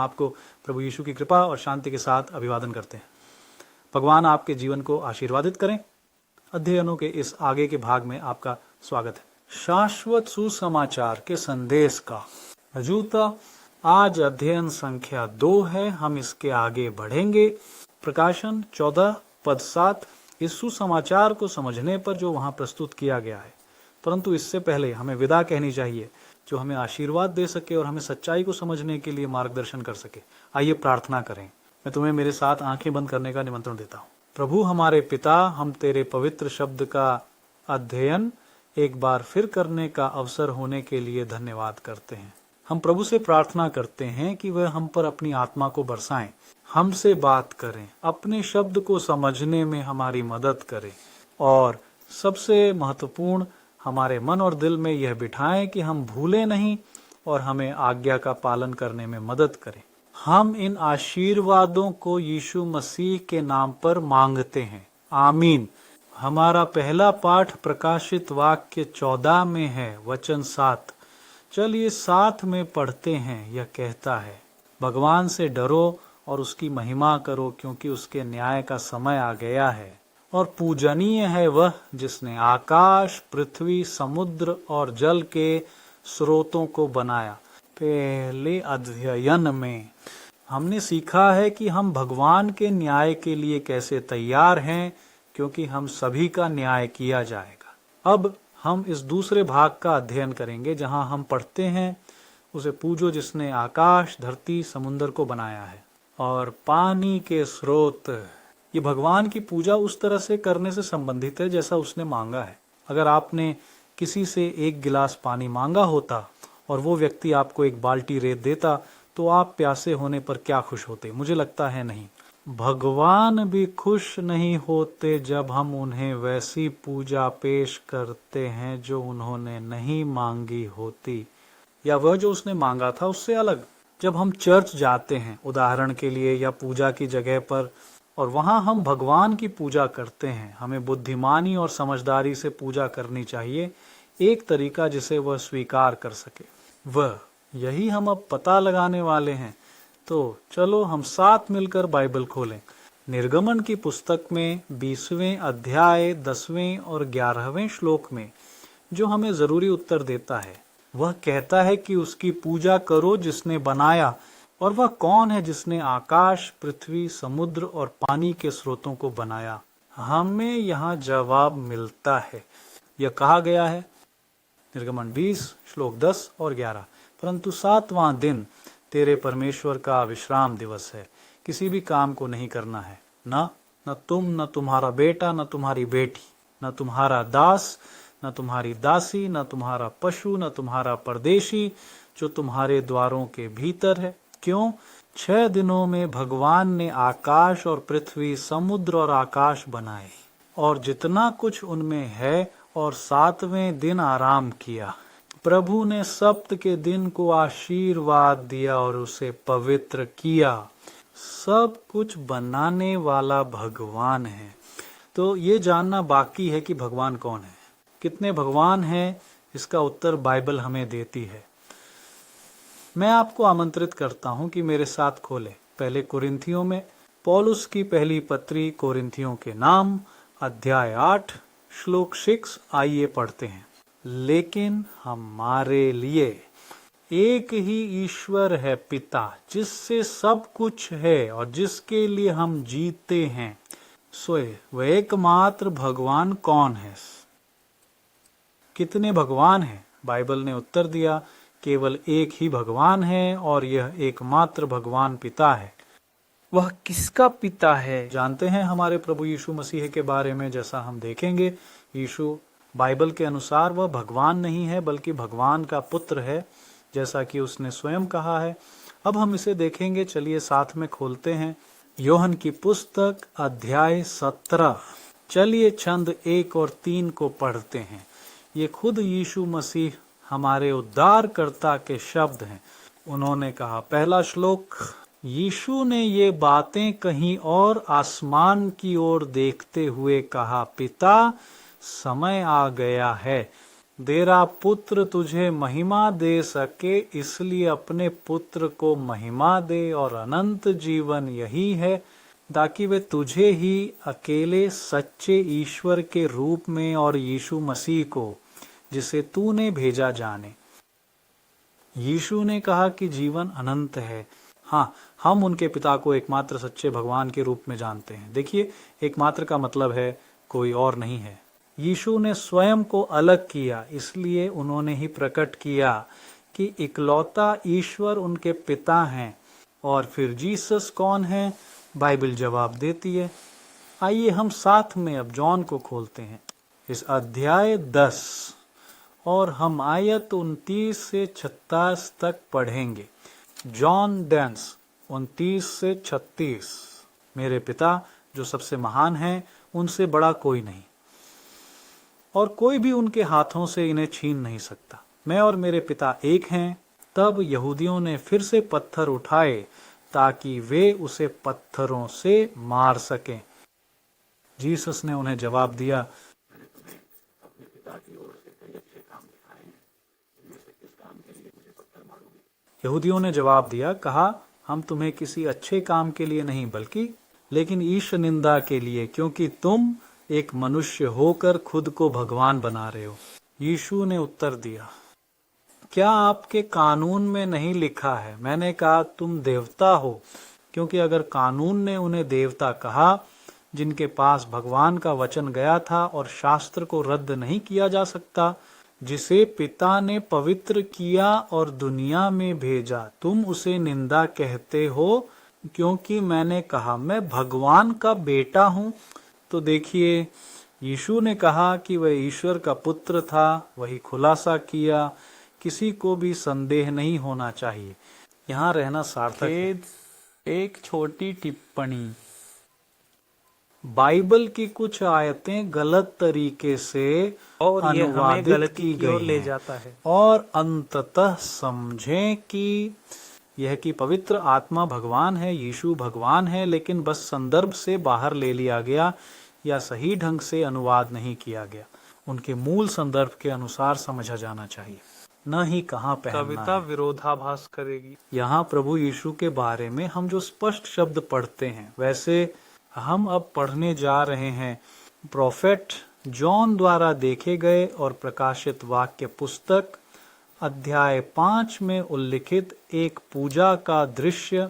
आपको प्रभु यीशु की कृपा और शांति के साथ अभिवादन करते हैं। भगवान आपके जीवन को आशीर्वादित करें। अध्ययनों के इस आगे के भाग में आपका स्वागत है। शाश्वत सुसमाचार के संदेश का अजूता आज अध्ययन संख्या 2 है। हम इसके आगे बढ़ेंगे। प्रकाशन 14 पद 7 इस सुसमाचार को समझने पर जो वहां प्रस्तुत किया गया है, परंतु इससे पहले हमें विदा कहनी चाहिए जो हमें आशीर्वाद दे सके और हमें सच्चाई को समझने के लिए मार्गदर्शन कर सके। आइए प्रार्थना करें। मैं तुम्हें मेरे साथ आंखें बंद करने का निमंत्रण देता हूँ। प्रभु हमारे पिता, हम तेरे पवित्र शब्द का अध्ययन एक बार फिर करने का अवसर होने के लिए धन्यवाद करते हैं। हम प्रभु से प्रार्थना करते हैं कि वह हम पर अपनी आत्मा को बरसाएं, हमसे बात करें, अपने शब्द को समझने में हमारी मदद करें और सबसे महत्वपूर्ण हमारे मन और दिल में यह बिठाएं कि हम भूलें नहीं और हमें आज्ञा का पालन करने में मदद करें। हम इन आशीर्वादों को यीशु मसीह के नाम पर मांगते हैं, आमीन। हमारा पहला पाठ प्रकाशित वाक्य 14 में है, वचन 7। चलिए साथ में पढ़ते हैं। यह कहता है, भगवान से डरो और उसकी महिमा करो, क्योंकि उसके न्याय का समय आ गया है और पूजनीय है वह जिसने आकाश, पृथ्वी, समुद्र और जल के स्रोतों को बनाया। पहले अध्ययन में हमने सीखा है कि हम भगवान के न्याय के लिए कैसे तैयार हैं, क्योंकि हम सभी का न्याय किया जाएगा। अब हम इस दूसरे भाग का अध्ययन करेंगे जहां हम पढ़ते हैं, उसे पूजो जिसने आकाश, धरती, समुद्र को बनाया है और पानी के स्रोत। ये भगवान की पूजा उस तरह से करने से संबंधित है जैसा उसने मांगा है। अगर आपने किसी से एक गिलास पानी मांगा होता और वो व्यक्ति आपको एक बाल्टी रेत देता, तो आप प्यासे होने पर क्या खुश होते? मुझे लगता है नहीं। भगवान भी खुश नहीं होते जब हम उन्हें वैसी पूजा पेश करते हैं जो उन्होंने नहीं मांगी होती, या वह जो उसने मांगा था उससे अलग। जब हम चर्च जाते हैं उदाहरण के लिए या पूजा की जगह पर, और वहां हम भगवान की पूजा करते हैं, हमें बुद्धिमानी और समझदारी से पूजा करनी चाहिए, एक तरीका जिसे वह स्वीकार कर सके। वह यही हम अब पता लगाने वाले हैं। तो चलो हम साथ मिलकर बाइबल खोलें। निर्गमन की पुस्तक में 20वें अध्याय 10वें और 11वें श्लोक में जो हमें जरूरी उत्तर देता है, वह कहता है कि उसकी पूजा करो जिसने बनाया। और वह कौन है जिसने आकाश, पृथ्वी, समुद्र और पानी के स्रोतों को बनाया? हमें यहाँ जवाब मिलता है। यह कहा गया है निर्गमन 20 श्लोक 10 और 11, परंतु 7वां दिन तेरे परमेश्वर का विश्राम दिवस है, किसी भी काम को नहीं करना है, न तुम, न तुम्हारा बेटा, न तुम्हारी बेटी, न तुम्हारा दास, न तुम्हारी दासी, न तुम्हारा पशु, न तुम्हारा परदेशी जो तुम्हारे द्वारों के भीतर है। क्यों? 6 दिनों में भगवान ने आकाश और पृथ्वी, समुद्र और आकाश बनाए और जितना कुछ उनमें है, और 7वें दिन आराम किया। प्रभु ने सप्त के दिन को आशीर्वाद दिया और उसे पवित्र किया। सब कुछ बनाने वाला भगवान है। तो ये जानना बाकी है कि भगवान कौन है। कितने भगवान हैं, इसका उत्तर बाइबल हमें देती है। मैं आपको आमंत्रित करता हूं कि मेरे साथ खोलें पहले कोरिन्थियों में पौलुस की पहली पत्री कोरिन्थियों के नाम, अध्याय 8 श्लोक 6। आइए पढ़ते हैं। लेकिन हमारे लिए एक ही ईश्वर है पिता, जिससे सब कुछ है और जिसके लिए हम जीते हैं। सोए वह एकमात्र भगवान कौन है? कितने भगवान हैं? बाइबल ने उत्तर दिया, केवल एक ही भगवान है और यह एकमात्र भगवान पिता है। वह किसका पिता है? जानते हैं हमारे प्रभु यीशु मसीह के बारे में। जैसा हम देखेंगे, यीशु बाइबल के अनुसार वह भगवान नहीं है बल्कि भगवान का पुत्र है, जैसा कि उसने स्वयं कहा है। अब हम इसे देखेंगे। चलिए साथ में खोलते हैं योहन की पुस्तक अध्याय 17। चलिए छंद 1 और 3 को पढ़ते हैं। ये खुद यीशु मसीह हमारे उद्धारकर्ता के शब्द हैं। उन्होंने कहा, पहला श्लोक, यीशु ने ये बातें कहीं और आसमान की ओर देखते हुए कहा, पिता समय आ गया है, तेरा पुत्र तुझे महिमा दे सके, इसलिए अपने पुत्र को महिमा दे, और अनंत जीवन यही है ताकि वे तुझे ही अकेले सच्चे ईश्वर के रूप में और यीशु मसीह को जिसे तूने भेजा जाने। यीशु ने कहा कि जीवन अनंत है। हाँ, हम उनके पिता को एकमात्र सच्चे भगवान के रूप में जानते हैं। देखिए, एकमात्र का मतलब है कोई और नहीं है। यीशु ने स्वयं को अलग किया, इसलिए उन्होंने ही प्रकट किया कि इकलौता ईश्वर उनके पिता हैं। और फिर जीसस कौन है? बाइबल जवाब देती है। आइए हम साथ में अब जॉन को खोलते हैं, इस अध्याय 10, और हम आयत 29 से 36 तक पढ़ेंगे। जॉन 10 29 से 36। मेरे पिता जो सबसे महान हैं, उनसे बड़ा कोई नहीं, और कोई भी उनके हाथों से इन्हें छीन नहीं सकता। मैं और मेरे पिता एक हैं। तब यहूदियों ने फिर से पत्थर उठाए ताकि वे उसे पत्थरों से मार सकें। जीसस ने उन्हें जवाब दिया, यहूदियों ने जवाब दिया, कहा, हम तुम्हें किसी अच्छे काम के लिए नहीं बल्कि लेकिन ईश निंदा के लिए, क्योंकि तुम एक मनुष्य होकर खुद को भगवान बना रहे हो। यीशु ने उत्तर दिया, क्या आपके कानून में नहीं लिखा है? मैंने कहा, तुम देवता हो, क्योंकि अगर कानून ने उन्हें देवता कहा जिनके पास भगवान का वचन गया था और शास्त्र को रद्द नहीं किया जा सकता, जिसे पिता ने पवित्र किया और दुनिया में भेजा, तुम उसे निंदा कहते हो क्योंकि मैंने कहा मैं भगवान का बेटा हूं। तो देखिए, यीशु ने कहा कि वह ईश्वर का पुत्र था, वही खुलासा किया। किसी को भी संदेह नहीं होना चाहिए। यहाँ रहना सार्थक है। एक छोटी टिप्पणी, बाइबल की कुछ आयतें गलत तरीके से और अनुवादित की गई ले जाता है, और अंततः समझें कि यह कि पवित्र आत्मा भगवान है, यीशु भगवान है, लेकिन बस संदर्भ से बाहर ले लिया गया या सही ढंग से अनुवाद नहीं किया गया। उनके मूल संदर्भ के अनुसार समझा जाना चाहिए, न ही कहाँ पहनना कविता है। विरोधाभास करेगी। यहाँ प्रभु यीशु के बारे में हम जो स्पष्ट शब्द पढ़ते हैं, वैसे हम अब पढ़ने जा रहे हैं प्रोफेट जॉन द्वारा देखे गए और प्रकाशित वाक्य पुस्तक अध्याय 5 में उल्लिखित एक पूजा का दृश्य।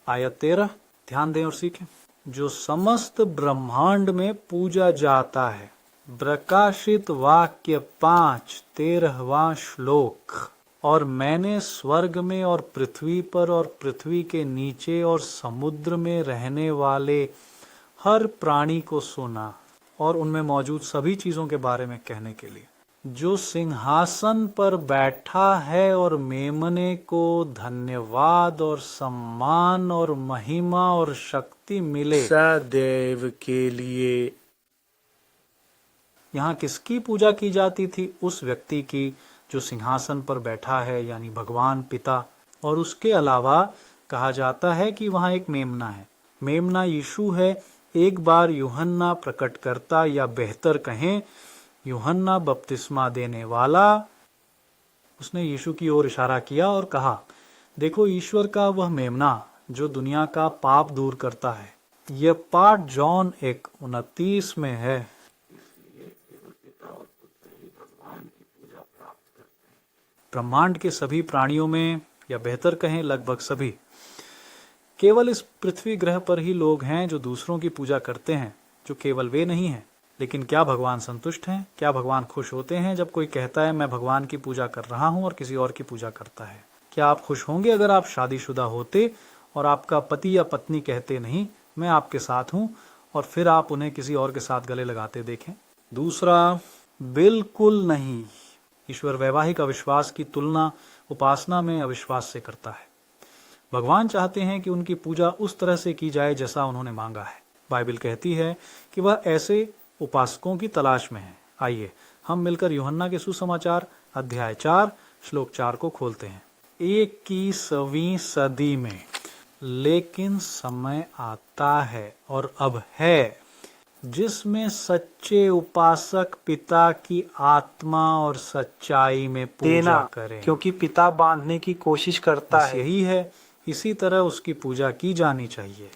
आयत 13, ध्यान दें और सीखें। जो समस्त ब्रह्मांड में पूजा जाता है। प्रकाशित वाक्य 5 13वां श्लोक। और मैंने स्वर्ग में और पृथ्वी पर और पृथ्वी के नीचे और समुद्र में रहने वाले हर प्राणी को सुना, और उनमें मौजूद सभी चीजों के बारे में कहने के लिए, जो सिंहासन पर बैठा है और मेमने को धन्यवाद और सम्मान और महिमा और शक्ति मिले सदैव के लिए। यहाँ किसकी पूजा की जाती थी? उस व्यक्ति की जो सिंहासन पर बैठा है, यानी भगवान पिता। और उसके अलावा कहा जाता है कि वहाँ एक मेमना है। मेमना यीशु है। एक बार यूहन्ना प्रकटकर्ता, या बेहतर कहें यूहन्ना बपतिस्मा देने वाला, उसने यीशु की ओर इशारा किया और कहा, देखो ईश्वर का वह मेमना जो दुनिया का पाप दूर करता है। यह पाठ जॉन 1:29 में है। ब्रह्मांड के सभी प्राणियों में, या बेहतर कहें लगभग सभी, केवल इस पृथ्वी ग्रह पर ही लोग हैं जो दूसरों की पूजा करते हैं, जो केवल वे नहीं हैं। लेकिन क्या भगवान संतुष्ट हैं? क्या भगवान खुश होते हैं जब कोई कहता है मैं भगवान की पूजा कर रहा हूं और किसी और की पूजा करता है? क्या आप खुश होंगे अगर आप शादीशुदा होते और आपका पति या पत्नी कहते नहीं मैं आपके साथ हूं, और फिर आप उन्हें किसी और के साथ गले लगाते देखें? दूसरा, बिल्कुल नहीं। ईश्वर वैवाहिक अविश्वास की तुलना उपासना में अविश्वास से करता है। भगवान चाहते हैं कि उनकी पूजा उस तरह से की जाए जैसा उन्होंने मांगा है। बाइबल कहती है कि वह ऐसे उपासकों की तलाश में है। आइए हम मिलकर यूहन्ना के सुसमाचार अध्याय 4 श्लोक 4 को खोलते हैं। 21वीं सदी में लेकिन समय आता है और अब है जिसमें सच्चे उपासक पिता की आत्मा और सच्चाई में पूजा करें, क्योंकि पिता बांधने की कोशिश करता बस है। यही है, इसी तरह उसकी पूजा की जानी चाहिए।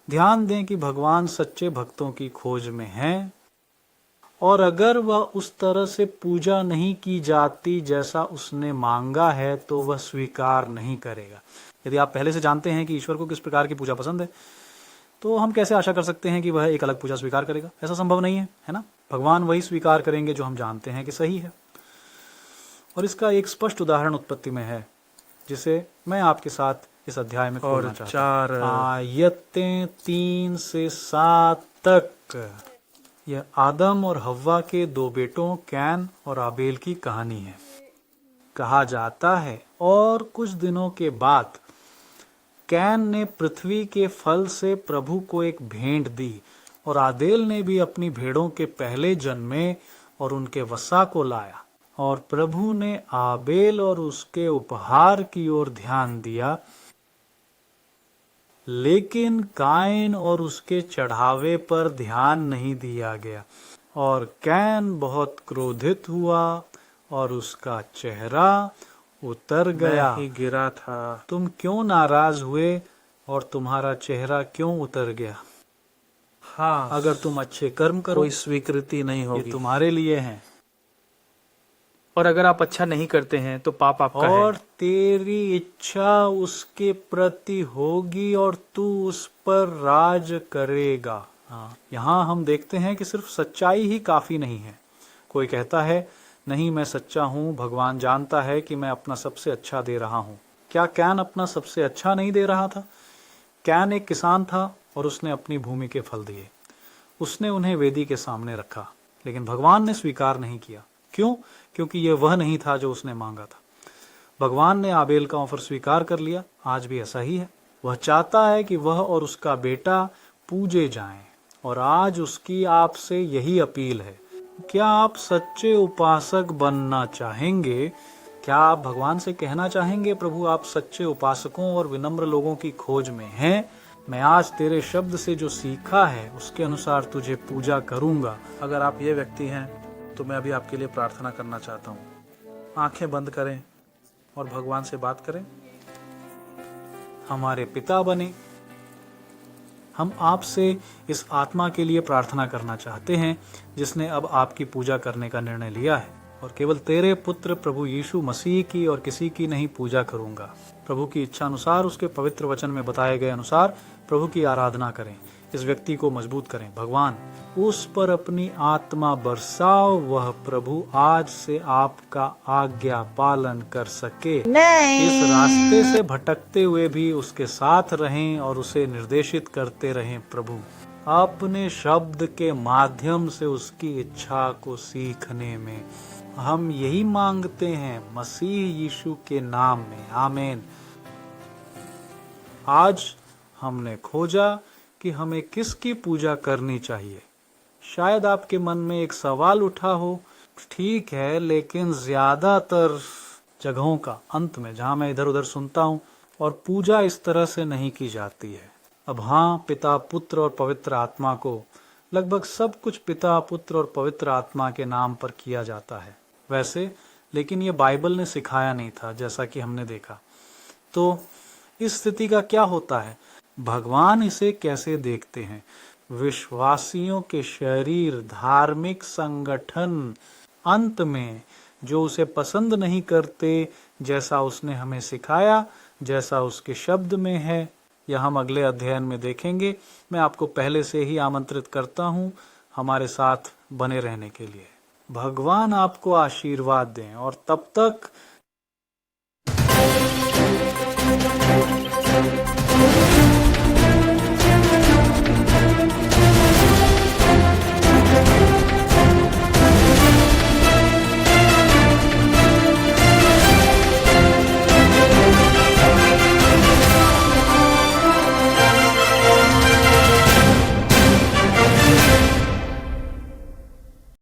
ध्यान दें कि भगवान सच्चे भक्तों की खोज में हैं, और अगर वह उस तरह से पूजा नहीं की जाती जैसा उसने मांगा है तो वह स्वीकार नहीं करेगा। यदि आप पहले से जानते हैं कि ईश्वर को किस प्रकार की पूजा पसंद है, तो हम कैसे आशा कर सकते हैं कि वह एक अलग पूजा स्वीकार करेगा? ऐसा संभव नहीं है, है ना? भगवान वही स्वीकार करेंगे जो हम जानते हैं कि सही है। और इसका एक स्पष्ट उदाहरण उत्पत्ति में है, जिसे मैं आपके साथ इस अध्याय में खोलना चाहता हूं। आयतें 3 से 7 तक यह आदम और हव्वा के 2 बेटों कैन और आबेल की कहानी है। कहा जाता है, और कुछ दिनों के बाद कैन ने पृथ्वी के फल से प्रभु को एक भेंट दी, और आबेल ने भी अपनी भेड़ों के पहले जन्मे और उनके वसा को लाया। और प्रभु ने आबेल और उसके उपहार की ओर ध्यान दिया, लेकिन काइन और उसके चढ़ावे पर ध्यान नहीं दिया गया। और कैन बहुत क्रोधित हुआ और उसका चेहरा उतर गया। ही गिरा था। तुम क्यों नाराज हुए और तुम्हारा चेहरा क्यों उतर गया? हाँ, अगर तुम अच्छे कर्म करो, कोई स्वीकृति नहीं ये होगी, तुम्हारे लिए हैं, और अगर आप अच्छा नहीं करते हैं तो पाप आपका और है। तेरी इच्छा उसके प्रति होगी और तू उस पर राज करेगा। हाँ, यहाँ हम देखते हैं कि सिर्फ सच्चाई ही काफी नहीं है। कोई कहता है, नहीं मैं सच्चा हूँ, भगवान जानता है कि मैं अपना सबसे अच्छा दे रहा हूँ। क्या कैन अपना सबसे अच्छा नहीं दे रहा था? कैन एक किसान था और उसने अपनी भूमि के फल दिए। उसने उन्हें वेदी के सामने रखा, लेकिन भगवान ने स्वीकार नहीं किया। क्यों? क्योंकि यह वह नहीं था जो उसने मांगा था। भगवान ने आबेल का ऑफर स्वीकार कर लिया। आज भी ऐसा ही है। वह चाहता है कि वह और उसका बेटा पूजे जाएं, और आज उसकी आपसे यही अपील है। क्या आप सच्चे उपासक बनना चाहेंगे? क्या आप भगवान से कहना चाहेंगे, प्रभु आप सच्चे उपासकों और विनम्र लोगों की खोज में हैं? मैं आज तेरे शब्द से जो सीखा है उसके अनुसार तुझे पूजा करूंगा। अगर आप ये व्यक्ति हैं तो मैं अभी आपके लिए प्रार्थना करना चाहता हूँ। आंखें बंद करें और भगवान से बात करें। हमारे पिता बने, हम आपसे इस आत्मा के लिए प्रार्थना करना चाहते हैं जिसने अब आपकी पूजा करने का निर्णय लिया है, और केवल तेरे पुत्र प्रभु यीशु मसीह की और किसी की नहीं पूजा करूंगा। प्रभु की इच्छा अनुसार, उसके पवित्र वचन में बताए गए अनुसार प्रभु की आराधना करें। इस व्यक्ति को मजबूत करें। भगवान उस पर अपनी आत्मा बरसाओ, वह प्रभु आज से आपका आज्ञा पालन कर सके। इस रास्ते से भटकते हुए भी उसके साथ रहें और उसे निर्देशित करते रहें। प्रभु अपने शब्द के माध्यम से उसकी इच्छा को सीखने में हम यही मांगते हैं, मसीह यीशु के नाम में, आमीन। आज हमने खोजा कि हमें किसकी पूजा करनी चाहिए। शायद आपके मन में एक सवाल उठा हो, ठीक है, लेकिन ज्यादातर जगहों का अंत में जहां मैं इधर उधर सुनता हूं, और पूजा इस तरह से नहीं की जाती है। अब हाँ, पिता, पुत्र और पवित्र आत्मा को, लगभग सब कुछ पिता, पुत्र और पवित्र आत्मा के नाम पर किया जाता है वैसे, लेकिन ये बाइबल ने सिखाया नहीं था, जैसा कि हमने देखा। तो इस स्थिति का क्या होता है? भगवान इसे कैसे देखते हैं? विश्वासियों के शरीर, धार्मिक संगठन, अंत में जो उसे पसंद नहीं करते, जैसा उसने हमें सिखाया, जैसा उसके शब्द में है, यह हम अगले अध्ययन में देखेंगे। मैं आपको पहले से ही आमंत्रित करता हूँ हमारे साथ बने रहने के लिए। भगवान आपको आशीर्वाद दें, और तब तक